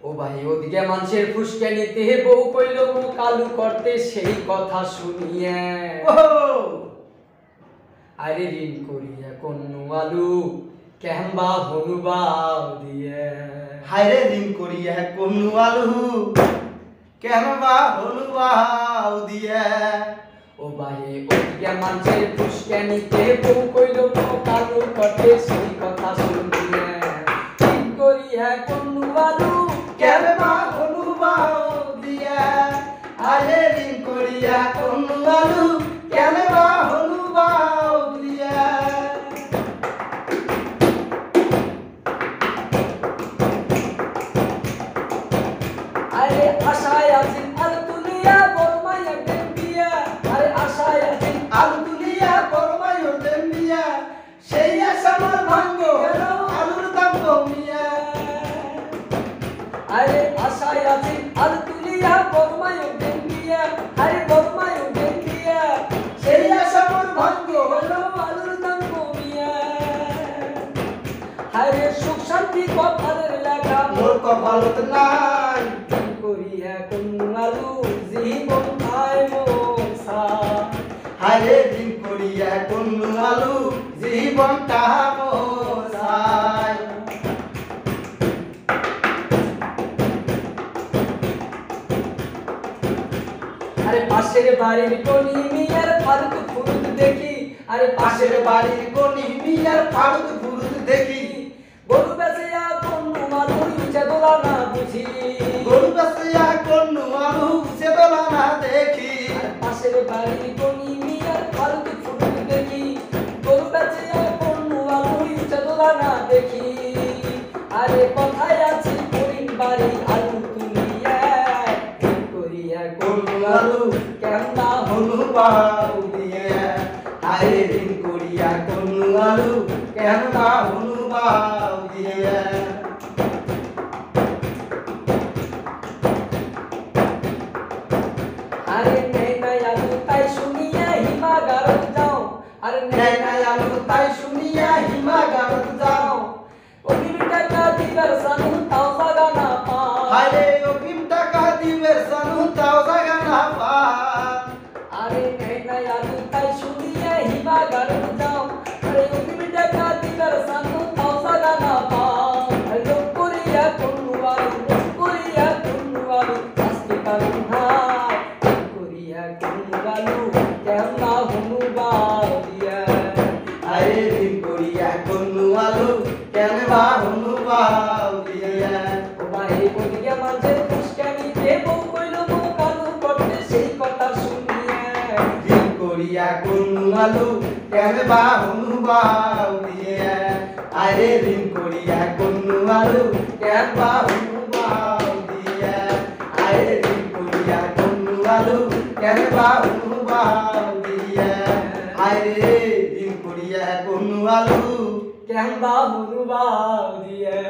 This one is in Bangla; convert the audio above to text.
ও ভাই ওদিকে মানুষের ফুসকানিতে বউ কইল মুখ আলু করতে সেই কথা শুনিয়ে আরে ঋণ করিয়া কন্নু আলু কেহবা হনুবাও দিয়ে হায়রে ঋণ করিয়া কন্নু আলু কেহবা হনুবাও দিয়ে ও ভাই ওদিকে মানুষের ফুসকানিতে বউ কইল মুখ আলু করতে সেই কথা শুনিয়ে ঋণ করিয়া কন্নু আলু কেহবা হনুবাও দিয়ে হায়রে ঋণ করিয়া কন্নু আলু কেহবা হনুবাও দিয়ে আরে আশায় আছেন আলু তুলিয়া বরমাই একদিন বিয়া আরে আশায় আছেন আলু তুলিয়া বরমাই হতেন বিয়া সেই আশা আমার ভাঙ্গ আলুর দাম কমিয়া আরে আশায় আছেন আলু তুলিয়া বরমাই একদিন বিয়া আরে বরমাই একদিন বিয়া সেই আশা আমার ভাঙ্গ হলো আলুর দাম কমিয়া আরে সুখ শান্তি কপালের লেখা মোর কপালত নাই করিয়া কন্নু আলু জীবন আয় মোসা হায়রে ঋণ করিয়া কন্নু আলু জীবনটা মোসাই আরে পাশের বাড়ির কোনি মিয়ার ফালতু ফুরুত দেখি আরে পাশের বাড়ির কোনি মিয়ার ফারুক ফুরুত দেখি গরু বেচিয়া কন্নু আলু ইচ্ছে দোলা না বুঝি গরু বেচিয়া কন্নু আলু সে দোলা না দেখি আর পাশের বাড়ির কোনি মিয়ার ফালতু ফুরুত দেখি গরু বেচিয়া কন্নু আলু ইচ্ছে দোলা না দেখি আরে কথায় আছে করিম বাড়ি আলু তুলিয়া করিয়া কন্নু আলু কেমনা হনুবাও দিয়ে হায়রে ঋণ করিয়া কন্নু আলু কেনবা হনুবাও দিয়ে আরে নেই নাই আলু তাই শুনিয়া হিমা গারত যাও আরে নেই নাই আলু তাই শুনিয়া হিমা গারত যাও অগ্রিম টাকা দিবার সানু তাও জাগা না পা হায়রে অগ্রিম টাকা দিবের সানু তাও জায়গা না পা আরে নেই নাই আলু তাই শুনিয়া হিমা গারত যাও আরে অগ্রিম টাকা দিবার সানু তাও জাগা না পা লোক করিয়া কন্নু আলু লোক করিয়া কন্নু আলু শাস্তি পালন হাই করিয়া কন্নু আলু কেমনা হনু বাও দিয়া হায়রে ঋণ করিয়া কন্নু আলু কেনবা হনুবাও দিয়ে ও ভাই ওদিকে মানুষের ফুসকানিতে বউ কইল মুখ আলু করতে সেই কথা শুনিয়া ঋণ করিয়া কন্নু আলু কেনবা হনুবাও দিয়ে আরে ঋণ করিয়া কন্নু আলু কেনবা হনুবাও দিয়ে আরে ঋণ করিয়া কন্নু আলু কেনবা হনুবাও দিয়ে আরে ঋণ করিয়া কন্নু আলু কেমবা হনু বাও দিয়া